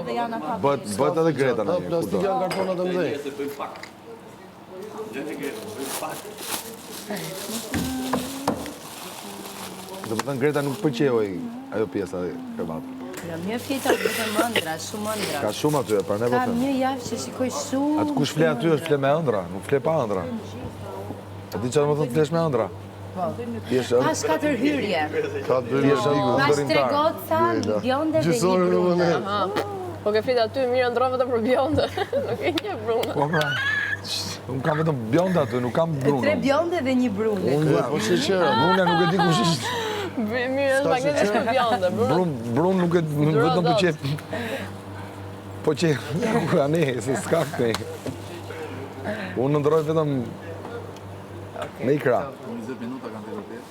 edhe janë ata. Bëhet edhe Greta në një. Plastik janë kartonat e mëdhej. Do të thënë Greta nuk pëlqejoj ajo pjesa e krevatit. Në mirë flita, duke më ëndra, shumë ëndra. Ka shumë aty, për ne po Ka them. një javë që shikoj shumë. Atë kush fle aty është fle me ëndra, nuk fle pa ëndra. A di çfarë më thon flesh me ëndra? Pas 4 hyrje. Ka dy Pas 3 goca, bjonde dhe një brune. Po ke flit aty, mirë ndron vetëm për bjonde. Nuk e një brune. Po pra. Unë kam vetëm bjonde aty, nuk kam brune. 3 bjonde dhe një brune. Unë po sheqera. Brune nuk e di kush është. Mirë është magnetisht për bjonde. Brun nuk e vetëm po qef. Po qef, ne, se s'ka këtë. Unë ndroj vetëm me ikra. 20 minuta kanë të vërtet.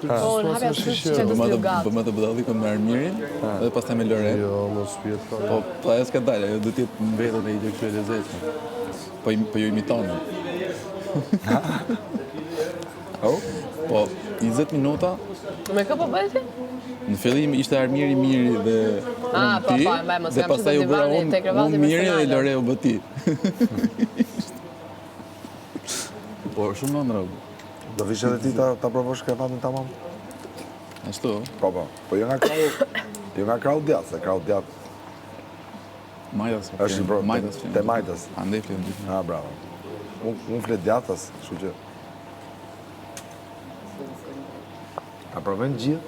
Po, në hapja të që të s'lugat. Bëmë të bëdallikon me Armirin, dhe pastaj me Loren. Jo, mos pjet fare. Po ajo s'ka dalë, ajo do të jetë në vetën e i gjë e lezetshme. Po ju imitonë. Po, 20 minuta. Me kë po bëjti? Në fillim ishte Armiri Miri dhe po, ti, mos dhe jam pastaj u bëra unë Miri dhe Lore u bë ti. Po, shumë ëndra. Do vish edhe ti ta provosh krevatin tamam? Ashtu? Po. Po jo nga krau djatë, se krau djatë Majtas. është i bërë Majtas. te majtas. Andej flim. Ah, bravo. Unë flet djatës, kështu që... A provojnë gjithë?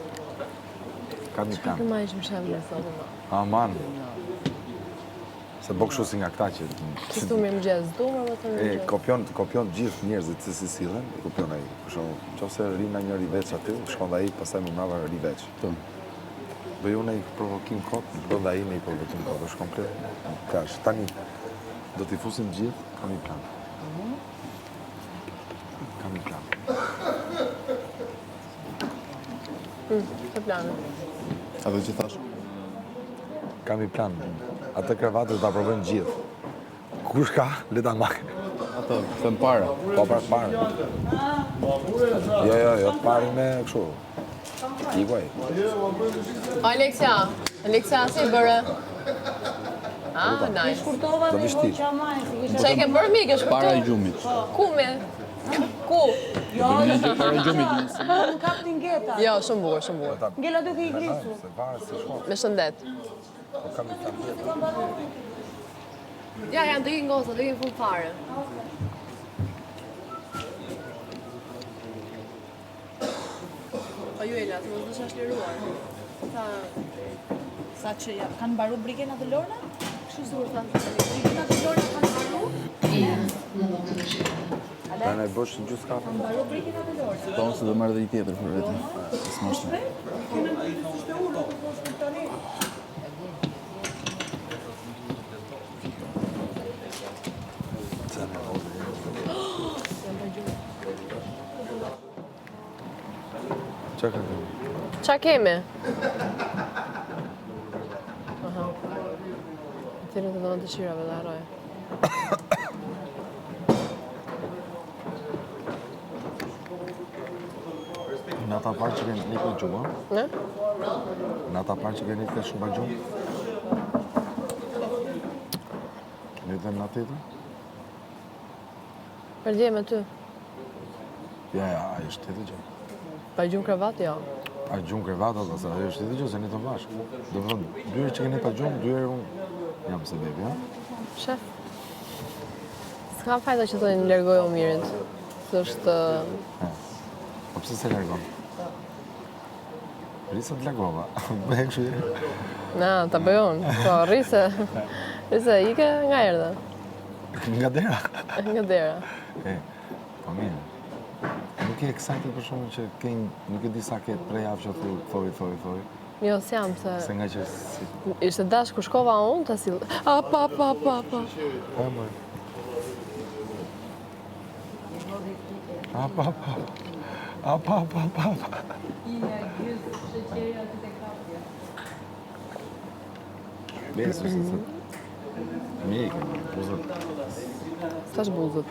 Ka një plan. Ma ishë më shemë në sotë ma. Aman. Se bo kështu si nga këta që... Që tu mirë më gjezë, du më të mirë gjezë. Kopion gjithë njerëzit si sillen, i kopion ai. Për shembull, nëse rina një riveç aty, shkon dhe ai, pastaj më mbrapa riveç. Bëj unë ai provokim kot, do dhe ai me i provokim kot, është komplet. Kash, tani do t'i fusim gjithë, kam një plan. Që planë? Ato që thash? Kam një plan. Atë krevatë ta provojnë gjithë. Kush ka, le ta marrë. Ato, them para. Po para. Jo, të pari me kështu. Iguaj. Aleksia, si e bërë? Nice. Shkurtova Do dhe vishti. voqa majë. Qa i ke bërë mi, ke shkurtu? Para i gjumit. Ku me? Ku? Para i gjumit. Në kap të ngeta. Jo, shumë bukur. Ngela duke i grisu. Se pare si shkon. Me shëndet. Po kam një plan. Ja, janë të ikin gosa, të ikin fund fare. Po ju Ela, të mos është liruar. Sa që kanë mbaru briken atë Lorna? Kështu zurë thanë. Briken atë Lorna kanë mbaru? Da ne bësh në gjusë kafe. Mbaru briken atë Lorna. Po unë se do marrë dhe i tjetër për vetëm. S'moshtë. Qa ka kemi? Qa kemi? Aha. Thirën të dhënë të qirave dhe haroj. Në ata parë që keni një për gjumë? Ne? Në ata parë që keni një shumë për gjumë? Në dhe në atë të? Për dje me ty. Ja, ajo është të të gjë. Pa i gjumë kravat, jo. A gjumë krevatë, ose ajo është të të gjë, se një të bashkë. Do më thënë, dyre që keni për gjumë, dyre unë jam se bebi, ha? Shef. S'ka fajta që të një lërgoj o mirit. Së është... Po pëse se largon? Risa të largova, bëhe kështu e. Na, ta bëjon. Po, rrise ike nga erdhe. Nga dera. Nga dera. Po mirë. Nuk e excited për shumë që nuk e di sa ke prej javë që thoi. Jo, s'jam, se... Se nga që si... Ishte dash ku shkova unë, të si... Pa. E, mërë. Pa. Besu, se... Mjekë, buzët. Tash buzët.